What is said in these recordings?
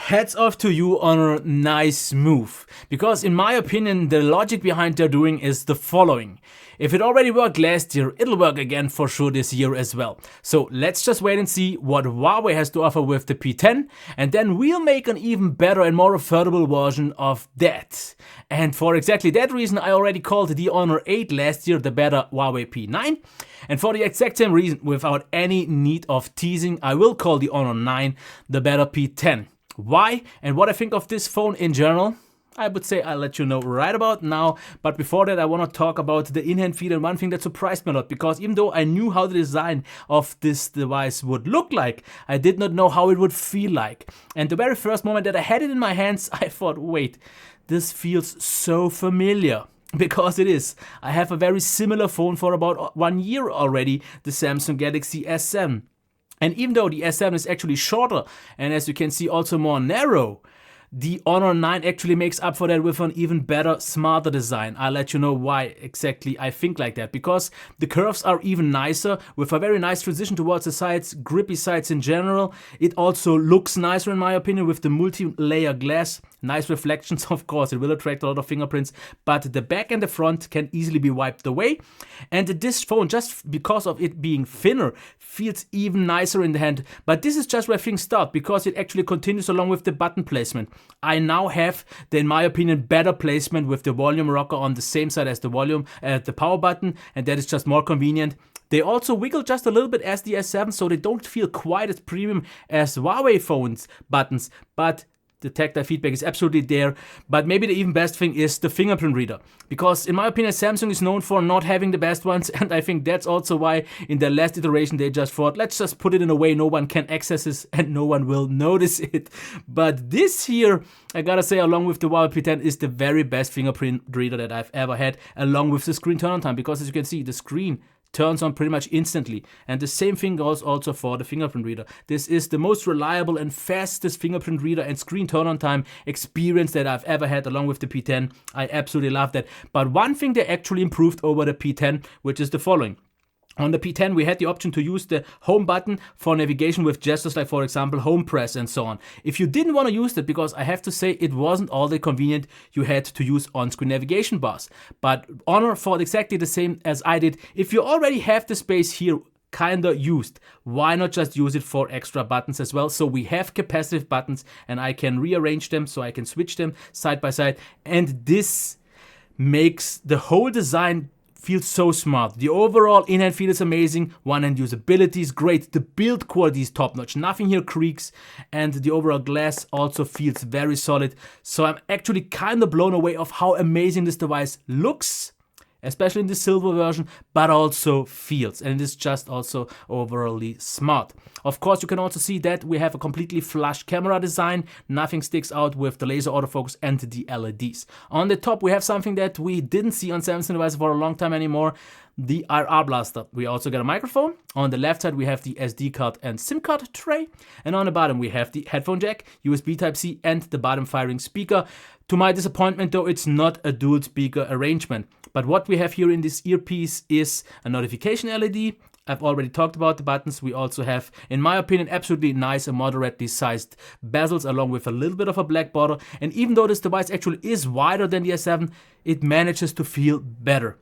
Hats off to you on a nice move, because in my opinion the logic behind their doing is the following. If it already worked last year, it'll work again for sure this year as well. So let's just wait and see what Huawei has to offer with the P10, and then we'll make an even better and more affordable version of that. And for exactly that reason I already called the Honor 8 last year the better Huawei P9, and for the exact same reason, without any need of teasing, I will call the Honor 9 the better P10. Why and what I think of this phone in general, I would say I'll let you know right about now. But before that, I want to talk about the in-hand feel, and one thing that surprised me a lot, because even though I knew how the design of this device would look like, I did not know how it would feel like. And the very first moment that I had it in my hands, I thought, wait, this feels so familiar. Because it is. I have a very similar phone for about 1 year already, the Samsung Galaxy S7. And even though the S7 is actually shorter and, as you can see, also more narrow, the Honor 9 actually makes up for that with an even better, smarter design. I'll let you know why exactly I think like that. Because the curves are even nicer, with a very nice transition towards the sides, grippy sides in general. It also looks nicer in my opinion with the multi-layer glass. Nice reflections, of course, it will attract a lot of fingerprints, but the back and the front can easily be wiped away. And this phone, just because of it being thinner, feels even nicer in the hand. But this is just where things start, because it actually continues along with the button placement. I now have the, in my opinion, better placement with the volume rocker on the same side as the power button, and that is just more convenient. They also wiggle just a little bit as the S7, so they don't feel quite as premium as Huawei phones buttons, but the tactile feedback is absolutely there. But maybe the even best thing is the fingerprint reader, because in my opinion Samsung is known for not having the best ones, and I think that's also why in their last iteration they just thought, let's just put it in a way no one can access this and no one will notice it. But this here, I gotta say, along with the Huawei P10, is the very best fingerprint reader that I've ever had, along with the screen turn on time, because as you can see, the screen turns on pretty much instantly, and the same thing goes also for the fingerprint reader. This is the most reliable and fastest fingerprint reader and screen turn on time experience that I've ever had, along with the P10. I absolutely love that. But one thing they actually improved over the P10, which is the following. On the P10 we had the option to use the home button for navigation with gestures like, for example, home press and so on. If you didn't want to use that, because I have to say it wasn't all that convenient, you had to use on-screen navigation bars. But Honor thought exactly the same as I did. If you already have the space here kinda used, why not just use it for extra buttons as well? So we have capacitive buttons and I can rearrange them, so I can switch them side by side, and this makes the whole design feels so smart. The overall in-hand feel is amazing, one-hand usability is great, the build quality is top-notch, nothing here creaks, and the overall glass also feels very solid. So I'm actually kind of blown away of how amazing this device looks, especially in the silver version, but also feels, and it is just also overally smart. Of course, you can also see that we have a completely flush camera design, nothing sticks out with the laser autofocus and the LEDs. On the top we have something that we didn't see on Samsung devices for a long time anymore, the IR blaster. We also got a microphone. On the left side we have the SD card and SIM card tray, and on the bottom we have the headphone jack, USB Type-C, and the bottom firing speaker. To my disappointment though, it's not a dual speaker arrangement. But what we have here in this earpiece is a notification LED. I've already talked about the buttons. We also have, in my opinion, absolutely nice and moderately sized bezels, along with a little bit of a black border. And even though this device actually is wider than the S7, it manages to feel better.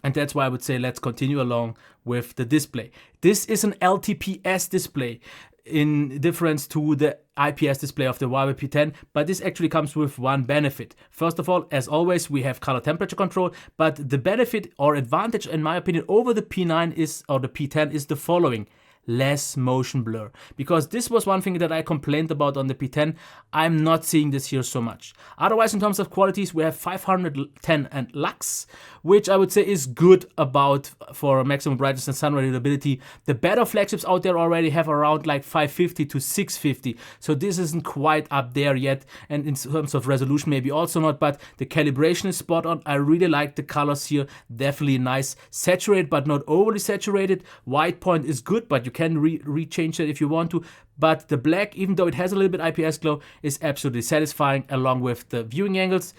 And that's why I would say let's continue along with the display. This is an LTPS display, in difference to the IPS display of the Huawei P10, but this actually comes with one benefit. First of all, as always, we have color temperature control, but the benefit or advantage, in my opinion, over the P9 is, or the P10, is the following: less motion blur. Because this was one thing that I complained about on the P10. I'm not seeing this here so much. Otherwise, in terms of qualities, we have 510 and lux, which I would say is good about for maximum brightness and sun readability. The better flagships out there already have around like 550 to 650, so this isn't quite up there yet, and in terms of resolution maybe also not, but the calibration is spot on. I really like the colors here, definitely nice, saturated but not overly saturated. White point is good, but you can rechange it if you want to. But the black, even though it has a little bit IPS glow, is absolutely satisfying, along with the viewing angles.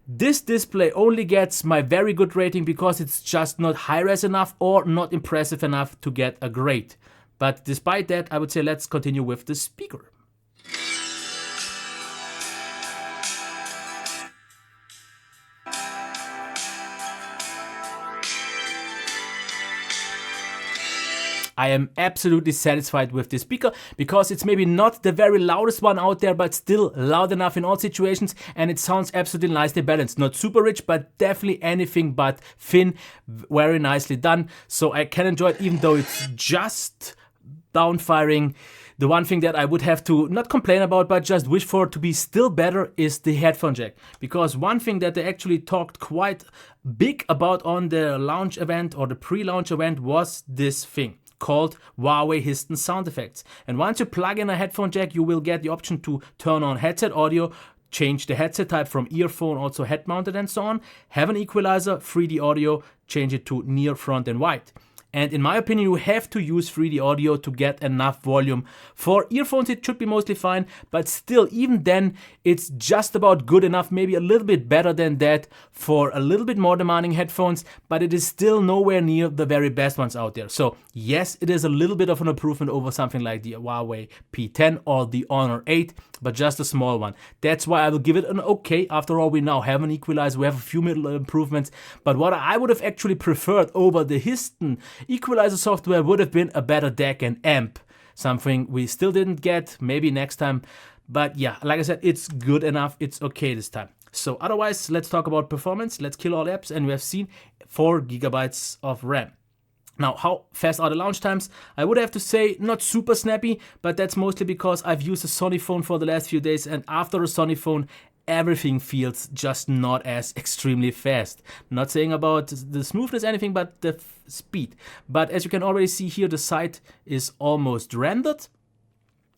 This display only gets my very good rating because it's just not high-res enough or not impressive enough to get a grade. But despite that, I would say let's continue with the speaker. I am absolutely satisfied with this speaker because it's maybe not the very loudest one out there, but still loud enough in all situations, and it sounds absolutely nicely balanced. Not super rich, but definitely anything but thin. Very nicely done. So I can enjoy it even though it's just downfiring. The one thing that I would have to not complain about, but just wish for to be still better is the headphone jack. Because one thing that they actually talked quite big about on the launch event or the pre-launch event was this thing called Huawei Histon sound effects. And once you plug in a headphone jack, you will get the option to turn on headset audio, change the headset type from earphone, also head mounted and so on, have an equalizer, 3D audio, change it to near, front and wide. And in my opinion, you have to use 3D audio to get enough volume. For earphones, it should be mostly fine, but still, even then, it's just about good enough, maybe a little bit better than that for a little bit more demanding headphones, but it is still nowhere near the very best ones out there. So yes, it is a little bit of an improvement over something like the Huawei P10 or the Honor 8, but just a small one. That's why I will give it an okay. After all, we now have an equalizer, we have a few little improvements, but what I would have actually preferred over the Histon equalizer software would have been a better DAC and amp, something we still didn't get, maybe next time. But yeah, like I said, it's good enough, it's okay this time. So otherwise, let's talk about performance. Let's kill all apps, and we have seen 4 gigabytes of RAM. Now, how fast are the launch times? I would have to say not super snappy, but that's mostly because I've used a Sony phone for the last few days, and after a Sony phone, everything feels just not as extremely fast. Not saying about the smoothness, anything, but the speed. But as you can already see here, the site is almost rendered.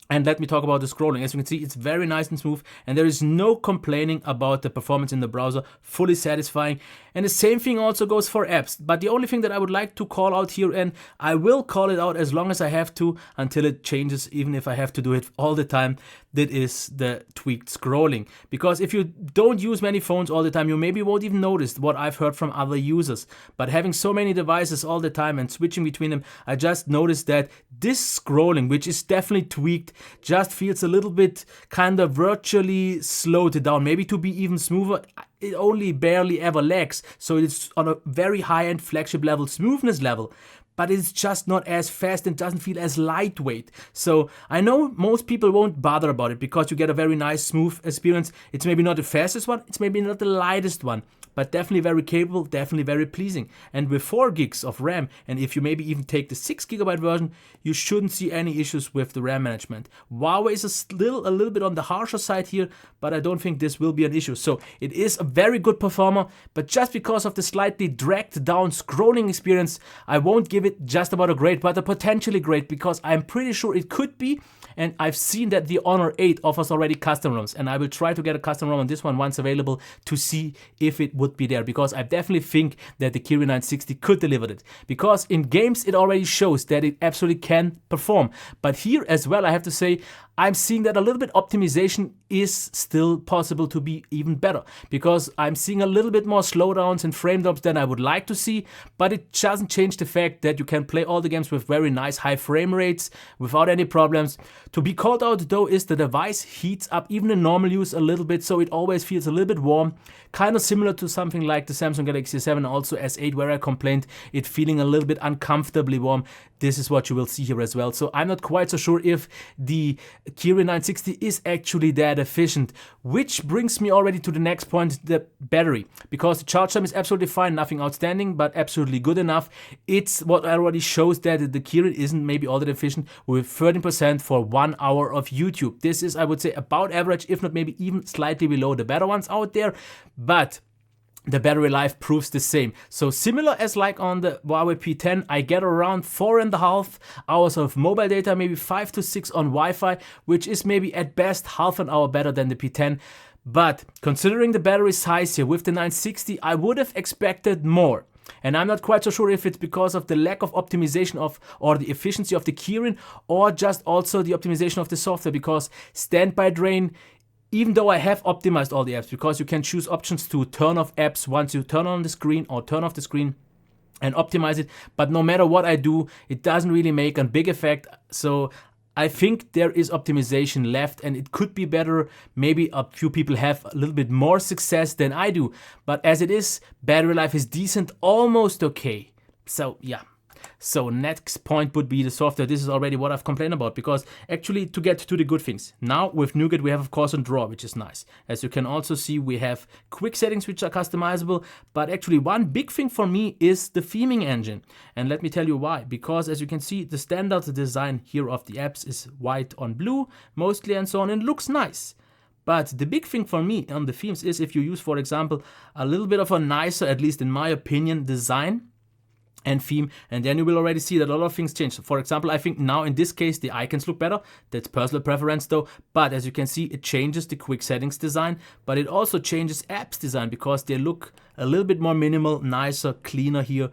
And let me talk about the scrolling. As you can see, it's very nice and smooth, and there is no complaining about the performance in the browser, fully satisfying. And the same thing also goes for apps. But the only thing that I would like to call out here, and I will call it out as long as I have to until it changes, even if I have to do it all the time, that is the tweaked scrolling. Because if you don't use many phones all the time, you maybe won't even notice what I've heard from other users. But having so many devices all the time and switching between them, I just noticed that this scrolling, which is definitely tweaked, just feels a little bit kind of virtually slowed down, maybe to be even smoother. It only barely ever lags, so it's on a very high-end flagship level, smoothness level, but it's just not as fast and doesn't feel as lightweight. So I know most people won't bother about it because you get a very nice smooth experience. It's maybe not the fastest one, it's maybe not the lightest one, but definitely very capable, definitely very pleasing. And with 4 gigs of RAM, and if you maybe even take the 6 gigabyte version, you shouldn't see any issues with the RAM management. Huawei is still a little bit on the harsher side here, but I don't think this will be an issue. So it is a very good performer, but just because of the slightly dragged down scrolling experience, I won't give it just about a great, but a potentially great, because I'm pretty sure it could be. And I've seen that the Honor 8 offers already custom ROMs, and I will try to get a custom ROM on this one once available to see if it would be there, because I definitely think that the Kirin 960 could deliver it. Because in games it already shows that it absolutely can perform. But here as well, I have to say, I'm seeing that a little bit optimization is still possible to be even better, because I'm seeing a little bit more slowdowns and frame drops than I would like to see, but it doesn't change the fact that you can play all the games with very nice high frame rates without any problems. To be called out though is the device heats up even in normal use a little bit, so it always feels a little bit warm, kind of similar to something like the Samsung Galaxy S7, also S8, where I complained it feeling a little bit uncomfortably warm. This is what you will see here as well. So I'm not quite so sure if the Kirin 960 is actually that efficient, which brings me already to the next point, the battery. Because the charge time is absolutely fine, nothing outstanding, but absolutely good enough. It's what already shows that the Kirin isn't maybe all that efficient, with 13% for 1 hour of YouTube. This is, I would say, about average, if not maybe even slightly below the better ones out there, but the battery life proves the same. So similar as like on the Huawei P10, I get around 4.5 hours of mobile data, maybe 5 to 6 on Wi-Fi, which is maybe at best half an hour better than the P10. But considering the battery size here with the 960, I would have expected more. And I'm not quite so sure if it's because of the lack of optimization of or the efficiency of the Kirin, or just also the optimization of the software, because standby drain, even though I have optimized all the apps, because you can choose options to turn off apps once you turn on the screen or turn off the screen and optimize it, but no matter what I do, it doesn't really make a big effect. So I think there is optimization left, and it could be better. Maybe a few people have a little bit more success than I do, but as it is, battery life is decent, almost okay. So yeah. So next point would be the software. This is already what I've complained about, because actually to get to the good things. Now with Nougat we have of course a draw, which is nice. As you can also see, we have quick settings which are customizable, but actually one big thing for me is the theming engine. And let me tell you why. Because as you can see, the standard design here of the apps is white on blue mostly and so on, and looks nice. But the big thing for me on the themes is if you use, for example, a little bit of a nicer, at least in my opinion, design and theme, and then you will already see that a lot of things change. For example, I think now in this case the icons look better. That's personal preference though, but as you can see, it changes the quick settings design, but it also changes apps design because they look a little bit more minimal, nicer, cleaner here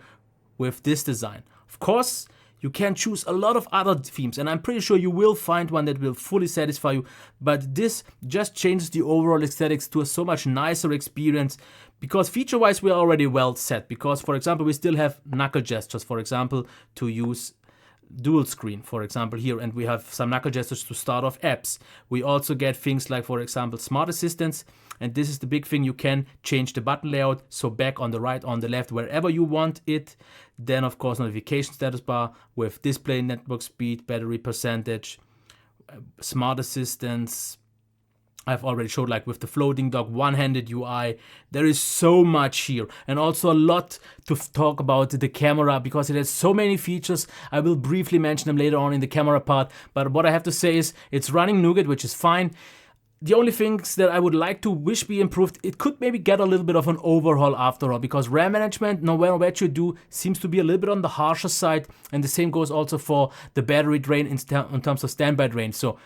with this design. Of course, you can choose a lot of other themes, and I'm pretty sure you will find one that will fully satisfy you, but this just changes the overall aesthetics to a so much nicer experience, because feature-wise we are already well set, because for example we still have knuckle gestures, for example, to use dual screen, for example here, and we have some knuckle gestures to start off apps. We also get things like, for example, smart assistants, and this is the big thing, you can change the button layout, so back, on the right, on the left, wherever you want it. Then of course notification status bar with display, network speed, battery percentage, smart assistants. I've already showed, like with the floating dock, one-handed UI. There is so much here, and also a lot to talk about the camera because it has so many features. I will briefly mention them later on in the camera part, but what I have to say is it's running Nougat, which is fine. The only things that I would like to wish be improved, it could maybe get a little bit of an overhaul after all, because RAM management, no matter what you do, seems to be a little bit on the harsher side, and the same goes also for the battery drain in terms of standby drain. So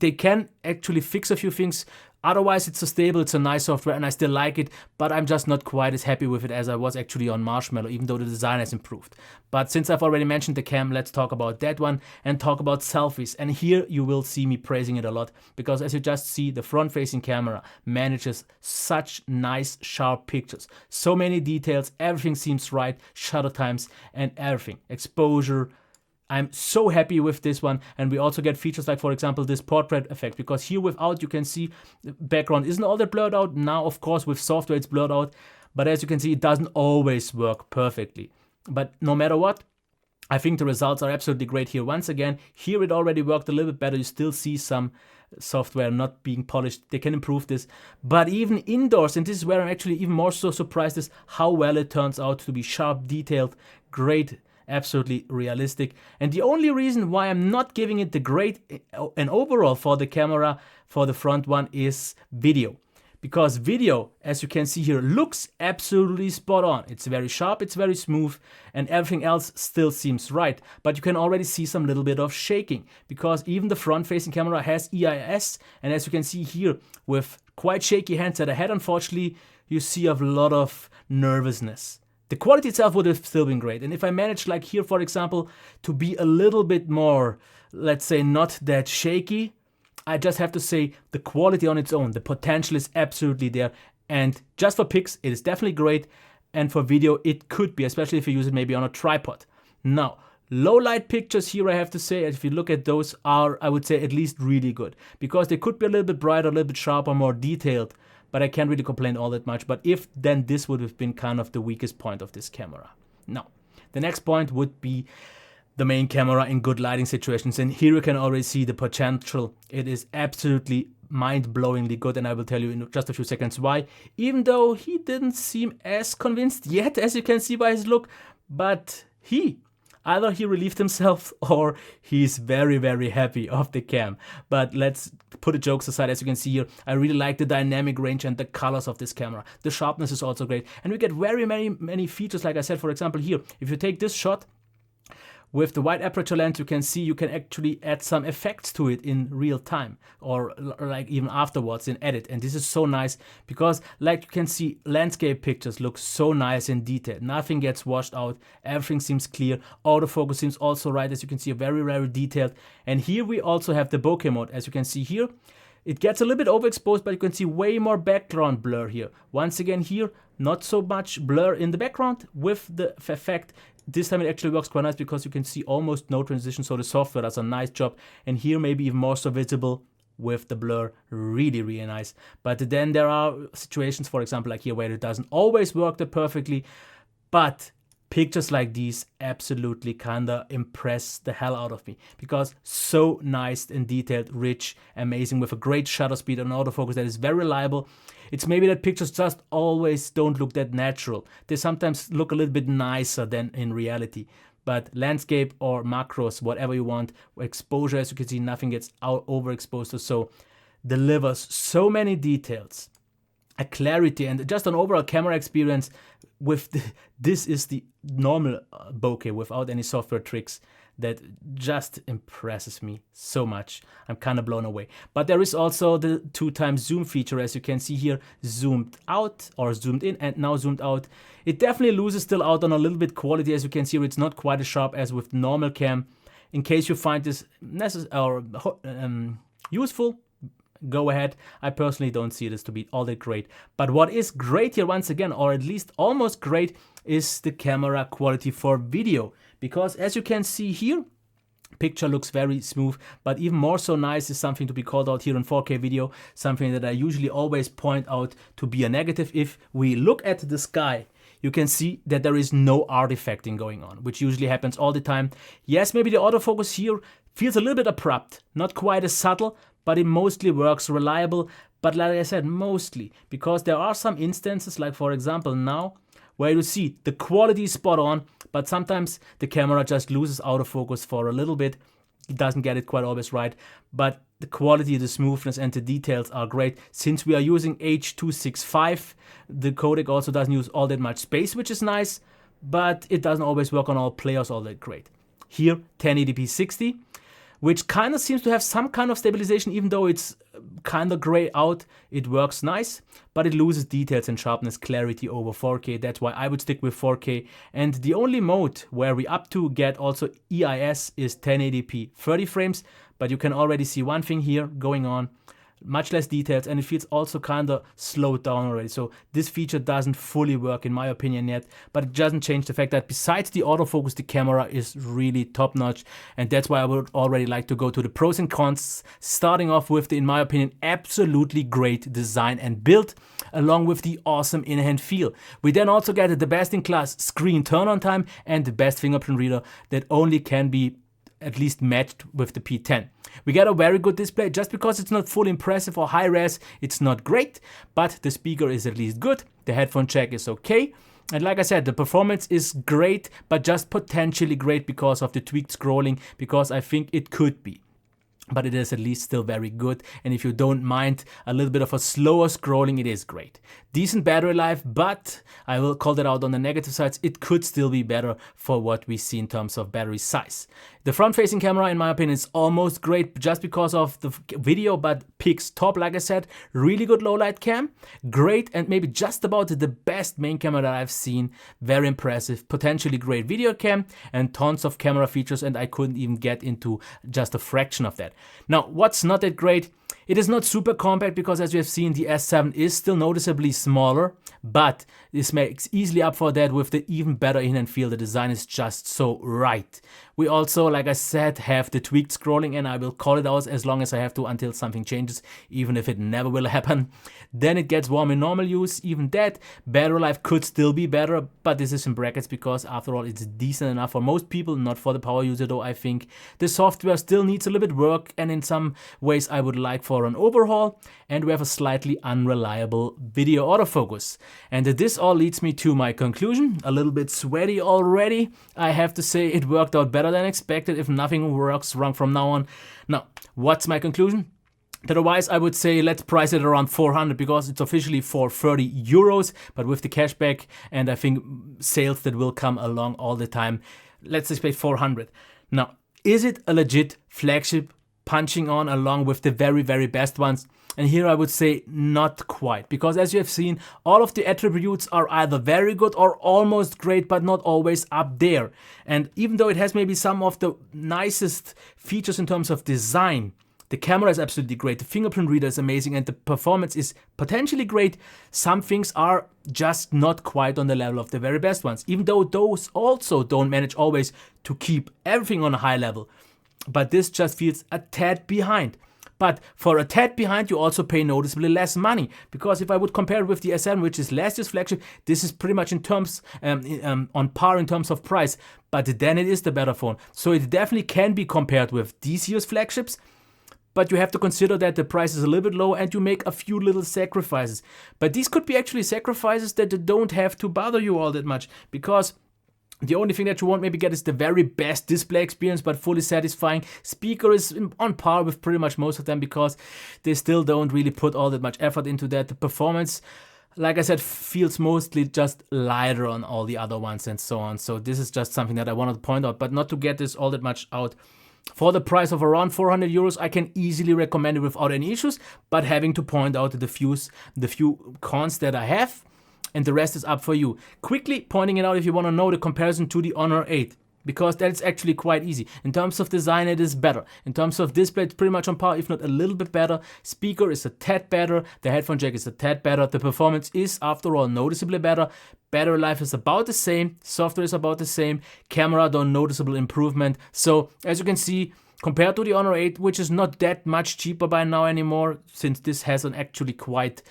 they can actually fix a few things. Otherwise, it's so stable, it's a nice software, and I still like it, but I'm just not quite as happy with it as I was actually on Marshmallow, even though the design has improved. But since I've already mentioned the cam, let's talk about that one and talk about selfies. And here you will see me praising it a lot, because as you just see, the front-facing camera manages such nice, sharp pictures. So many details, everything seems right, shutter times and everything. Exposure. I'm so happy with this one, and we also get features like, for example, this portrait effect, because here without you can see the background isn't all that blurred out. Now, of course, with software it's blurred out, but as you can see, it doesn't always work perfectly. But no matter what, I think the results are absolutely great here. Once again, here it already worked a little bit better. You still see some software not being polished. They can improve this, but even indoors, and this is where I'm actually even more so surprised, is how well it turns out to be sharp, detailed, great, absolutely realistic. And the only reason why I'm not giving it the grade and overall for the camera, for the front one, is video. Because video, as you can see here, looks absolutely spot on. It's very sharp, it's very smooth, and everything else still seems right. But you can already see some little bit of shaking, because even the front-facing camera has EIS, and as you can see here, with quite shaky hands that I had, unfortunately, you see a lot of nervousness. The quality itself would have still been great. And if I managed, like here, for example, to be a little bit more, let's say, not that shaky, I just have to say the quality on its own, the potential is absolutely there. And just for pics, it is definitely great. And for video, it could be, especially if you use it maybe on a tripod. Now, low light pictures here, I have to say, if you look at those, are, I would say, at least really good. Because they could be a little bit brighter, a little bit sharper, more detailed. But I can't really complain all that much. But if, then this would have been kind of the weakest point of this camera. Now, the next point would be the main camera in good lighting situations. And here you can already see the potential. It is absolutely mind-blowingly good, and I will tell you in just a few seconds why. Even though he didn't seem as convinced yet, as you can see by his look, but either he relieved himself or he's very, very happy of the cam. But let's put the jokes aside. As you can see here, I really like the dynamic range and the colors of this camera. The sharpness is also great. And we get very many features, like I said, for example, here. If you take this shot with the wide aperture lens, you can see you can actually add some effects to it in real time, or like even afterwards in edit. And this is so nice because, like you can see, landscape pictures look so nice and detailed. Nothing gets washed out. Everything seems clear. Autofocus seems also right. As you can see, very detailed. And here we also have the bokeh mode. As you can see here, it gets a little bit overexposed, but you can see way more background blur here. Once again here, not so much blur in the background with the effect. This time it actually works quite nice because you can see almost no transition, so the software does a nice job. And here maybe even more so visible with the blur, really nice. But then there are situations, for example, like here, where it doesn't always work that perfectly. But pictures like these absolutely kinda impress the hell out of me, because so nice and detailed, rich, amazing, with a great shutter speed and autofocus that is very reliable. It's maybe that pictures just always don't look that natural. They sometimes look a little bit nicer than in reality. But landscape or macros, whatever you want, exposure, as you can see, nothing gets out overexposed or so, delivers so many details, a clarity, and just an overall camera experience with this is the normal bokeh without any software tricks that just impresses me so much. I'm kind of blown away. But there is also the 2x zoom feature, as you can see here, zoomed out or zoomed in and now zoomed out. It definitely loses still out on a little bit quality. As you can see here, it's not quite as sharp as with normal cam. In case you find this necessary or useful, go ahead. I personally don't see this to be all that great. But what is great here once again, or at least almost great, is the camera quality for video. Because as you can see here, picture looks very smooth, but even more so nice is something to be called out here in 4K video, something that I usually always point out to be a negative. If we look at the sky, you can see that there is no artifacting going on, which usually happens all the time. Yes, maybe the autofocus here feels a little bit abrupt, not quite as subtle, but it mostly works reliable. But like I said, mostly, because there are some instances, like for example now, where you see the quality is spot on, but sometimes the camera just loses autofocus for a little bit. It doesn't get it quite always right, but the quality, the smoothness, and the details are great. Since we are using H.265, the codec also doesn't use all that much space, which is nice, but it doesn't always work on all players all that great. Here, 1080p 60, which kind of seems to have some kind of stabilization, even though it's kind of gray out. It works nice, but it loses details and sharpness, clarity over 4K. That's why I would stick with 4K. And the only mode where we up to get also EIS is 1080p 30 frames, but you can already see one thing here going on. Much less details, and it feels also kind of slowed down already. So this feature doesn't fully work in my opinion yet, but it doesn't change the fact that besides the autofocus, the camera is really top notch. And that's why I would already like to go to the pros and cons, starting off with the, in my opinion, absolutely great design and build, along with the awesome in-hand feel. We then also get the best in class screen turn-on time and the best fingerprint reader that only can be at least matched with the P10. We get a very good display. Just because it's not fully impressive or high res, it's not great, but the speaker is at least good. The headphone jack is okay. And like I said, the performance is great, but just potentially great because of the tweaked scrolling, because I think it could be. But it is at least still very good, and if you don't mind a little bit of a slower scrolling, it is great. Decent battery life, but I will call that out on the negative sides. It could still be better for what we see in terms of battery size. The front-facing camera, in my opinion, is almost great just because of the video, but picks top, like I said. Really good low-light cam, great, and maybe just about the best main camera that I've seen. Very impressive, potentially great video cam, and tons of camera features, and I couldn't even get into just a fraction of that. Now, what's not that great? It is not super compact because, as you have seen, the S7 is still noticeably smaller, but this makes easily up for that with the even better in-hand feel. The design is just so right. We also, like I said, have the tweaked scrolling, and I will call it out as long as I have to until something changes, even if it never will happen. Then it gets warm in normal use. Even that, battery life could still be better, but this is in brackets because, after all, it's decent enough for most people, not for the power user though, I think. The software still needs a little bit work, and in some ways I would like for an overhaul, and we have a slightly unreliable video autofocus. And this all leads me to my conclusion. A little bit sweaty already. I have to say it worked out better than expected, if nothing works wrong from now on. Now, what's my conclusion? Otherwise, I would say let's price it around 400 because it's officially for 30 euros, but with the cashback and I think sales that will come along all the time, let's just pay 400. Now, is it a legit flagship punching on along with the very, very best ones? And here I would say not quite, because as you have seen, all of the attributes are either very good or almost great, but not always up there. And even though it has maybe some of the nicest features in terms of design, the camera is absolutely great, the fingerprint reader is amazing, and the performance is potentially great, some things are just not quite on the level of the very best ones, even though those also don't manage always to keep everything on a high level. But this just feels a tad behind. But for a tad behind, you also pay noticeably less money. Because if I would compare it with the S7, which is last year's flagship, this is pretty much in terms on par in terms of price. But then it is the better phone. So it definitely can be compared with this year's flagships. But you have to consider that the price is a little bit low and you make a few little sacrifices. But these could be actually sacrifices that don't have to bother you all that much. Because the only thing that you won't maybe get is the very best display experience, but fully satisfying. Speaker is on par with pretty much most of them because they still don't really put all that much effort into that. The performance, like I said, feels mostly just lighter on all the other ones and so on. So this is just something that I wanted to point out, but not to get this all that much out. For the price of around 400 euros, I can easily recommend it without any issues, but having to point out the few cons that I have. And the rest is up for you. Quickly pointing it out if you want to know the comparison to the Honor 8. Because that's actually quite easy. In terms of design, it is better. In terms of display, it's pretty much on par, if not a little bit better. Speaker is a tad better. The headphone jack is a tad better. The performance is, after all, noticeably better. Battery life is about the same. Software is about the same. Camera, though, noticeable improvement. So, as you can see, compared to the Honor 8, which is not that much cheaper by now anymore, since this has an actually quite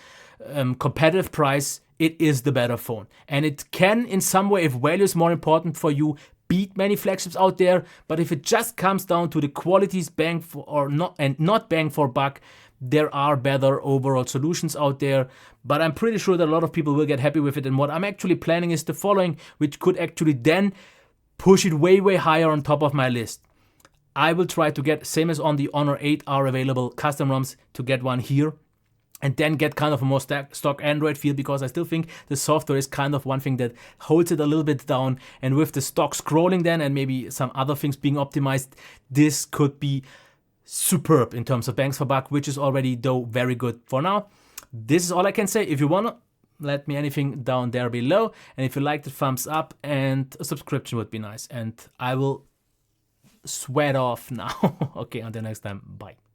competitive price, it is the better phone. And it can, in some way, if value is more important for you, beat many flagships out there. But if it just comes down to the qualities bang for or not, and not bang for buck, there are better overall solutions out there. But I'm pretty sure that a lot of people will get happy with it. And what I'm actually planning is the following, which could actually then push it way, way higher on top of my list. I will try to get, same as on the Honor 8 are available custom ROMs, to get one here. And then get kind of a more stock Android feel, because I still think the software is kind of one thing that holds it a little bit down. And with the stock scrolling then and maybe some other things being optimized, this could be superb in terms of bangs for buck, which is already, though, very good for now. This is all I can say. If you want to, let me anything down there below. And if you like the thumbs up, and a subscription would be nice. And I will sweat off now. Okay, until next time. Bye.